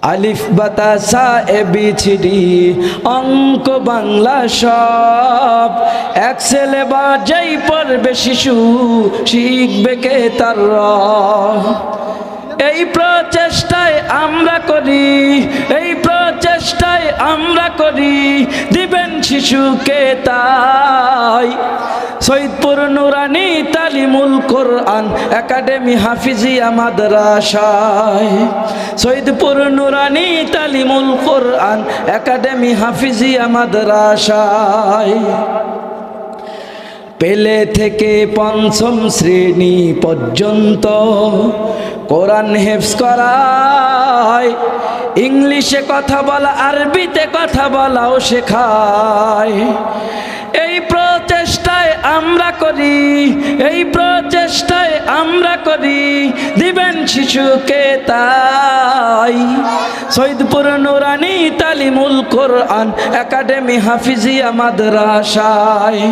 আলিফ বাতা সা A B C D অঙ্ক বাংলা সব এক ছেলে বা যেই পড়বে শিশু শিখবে কে তার র। এই প্রচেষ্টায় আমরা করি, এই প্রচেষ্টায় আমরা করি, দিবেন শিশুকে তাই। সৈয়দপুর নুরানি তালিমুল কোরআন একাডেমি হাফিজিয়া মাদ্রাসায়, সৈয়দপুর নুরানি তালিমুল কোরআন একাডেমি হাফিজিয়া মাদ্রাসায় পেলে থেকে পঞ্চম শ্রেণী পর্যন্ত কোরআন হেফজ করায়, ইংলিশে কথা বলা আরবিতে কথা বলাও শেখায়। এই প্রচেষ্টায় আমরা করি, এই প্রচেষ্টায় আমরা করি, দিবেন শিশুকে তাই। সৈয়দপুর নুরানি তালিমুল কোরআন একাডেমি হাফিজিয়া মাদ্রাসায়,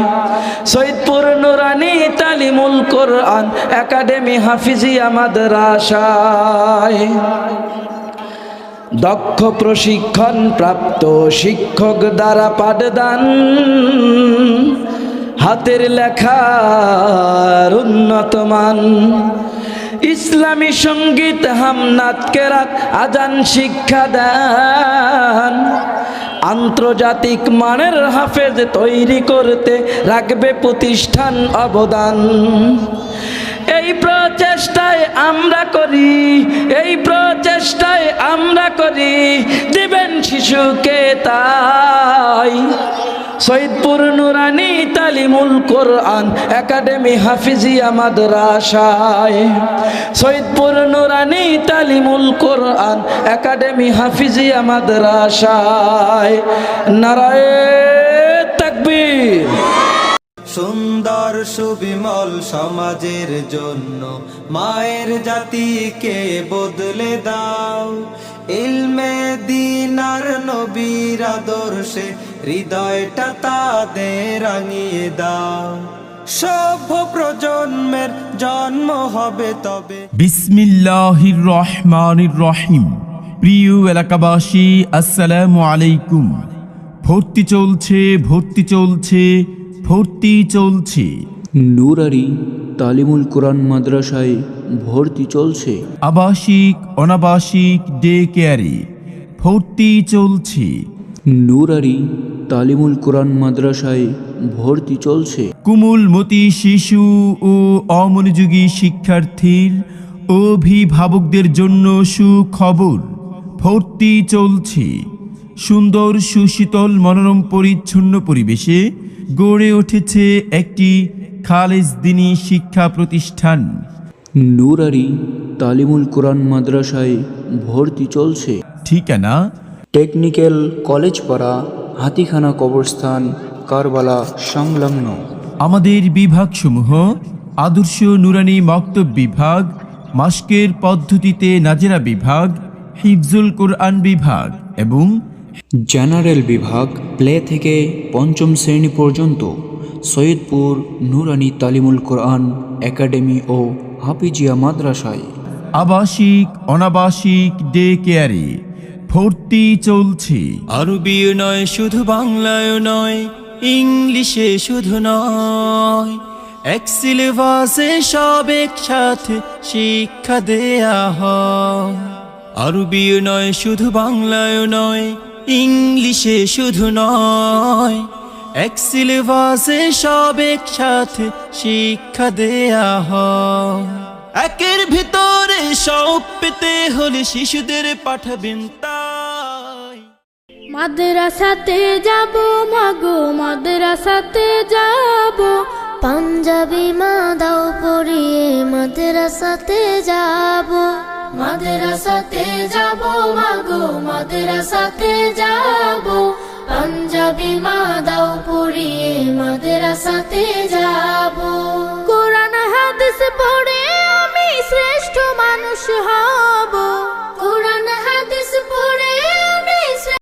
সৈয়দপুর নুরানি তালিমুল কোরআন একাডেমি হাফিজিয়া মাদ্রাসায় দক্ষ প্রশিক্ষণ প্রাপ্ত শিক্ষক দ্বারা পাঠদান, হাতের লেখার উন্নত মান, ইসলামী সঙ্গীত হামনাত কেরাত আজান শিক্ষা দান, আন্তর্জাতিক মানের হাফেজ তৈরি করতে রাখবে প্রতিষ্ঠান অবদান। এই প্রচেষ্টায় আমরা করি, এই প্রচেষ্টায় আমরা করি, দিবেন শিশুকে তাই। সৈয়দপুর নুরানি তালিমুল কোরআন একাডেমি হাফিজিয়া মাদ্রাসায়, সৈয়দপুর নুরানি তালিমুল কোরআন একাডেমি হাফিজিয়া মাদ্রাসায় নারায়ে তাকবীর। সুন্দর সুবিমল সমাজের জন্য মায়ের জাতিকে বদলে দাও, ইলমে দ্বীন আর নবীর আদর্শে হৃদয়টা তাদের রাঙিয়ে দাও, সভ্য প্রজন্মের জন্ম হবে তবে। বিসমিল্লাহির রহমানির রহিম। প্রিয় এলাকাবাসী, আসসালামু আলাইকুম। ভর্তি চলছে, ভর্তি চলছে, ভর্তি চলছে। নুরানি তালিমুল কোরআন মাদ্রাসায় ভর্তি চলছে। আবাসিক অনাবাসিক ডে কেয়ারে ভর্তি চলছে। নুরানি তালিমুল কোরআন মাদ্রাসায় ভর্তি চলছে। কুমুলমতি শিশু ও অমনোযোগী শিক্ষার্থীর অভিভাবকদের জন্য সুখবর, ভর্তি চলছে। সুন্দর সুশীতল মনোরম পরিচ্ছন্ন পরিবেশে গড়ে উঠেছে একটি খালেজ দ্বীনি শিক্ষা প্রতিষ্ঠান। নুরানি তালিমুল কোরআন মাদ্রাসায় ভর্তি চলছে। ঠিকানা টেকনিক্যাল কলেজ পাড়া, হাতিখানা কবরস্থান, কারবালা সংলগ্ন। আমাদের বিভাগসমূহ: আদর্শ নুরানি মক্তব বিভাগ, মাস্কের পদ্ধতিতে নাজেরা বিভাগ, হিফজুল কোরআন বিভাগ এবং জেনারেল বিভাগ প্লে থেকে পঞ্চম শ্রেণী পর্যন্ত। সৈয়দপুর নুরানি তালিমুল কোরআন একাডেমি ও হাফিজিয়া মাদ্রাসায় আবাসিক অনাবাসিক ডে কেয়ারে ভর্তি চলছে। আরবিও নয়, শুধু বাংলায় নয়, ইংলিশে শুধু নয়, এক সিলেবাসে সব একসাথে শিক্ষা দেয়া হয়। আরবিও নয়, শুধু বাংলায় নয়, ইংলিশে শুধু নয়, এক সিলেবাসে সব একসাথে শিক্ষা দেয়া হয়। একের ভিতরে সব পেতে হলে শিশুদের পাঠাবেন তাই। মাদ্রাসাতে যাব মাগো, মাদ্রাসাতে যাব, পাঞ্জাবি মা দাও পরিয়ে মাদ্রাসাতে যাব। মাদ্রাসাতে যাব মাগো, মাদ্রাসাতে যাব, পাঞ্জাবি মা দাও পরিয়ে মাদ্রাসাতে যাব। কোরআন হাদিস পড়ে আমি শ্রেষ্ঠ মানুষ হব, কোরআন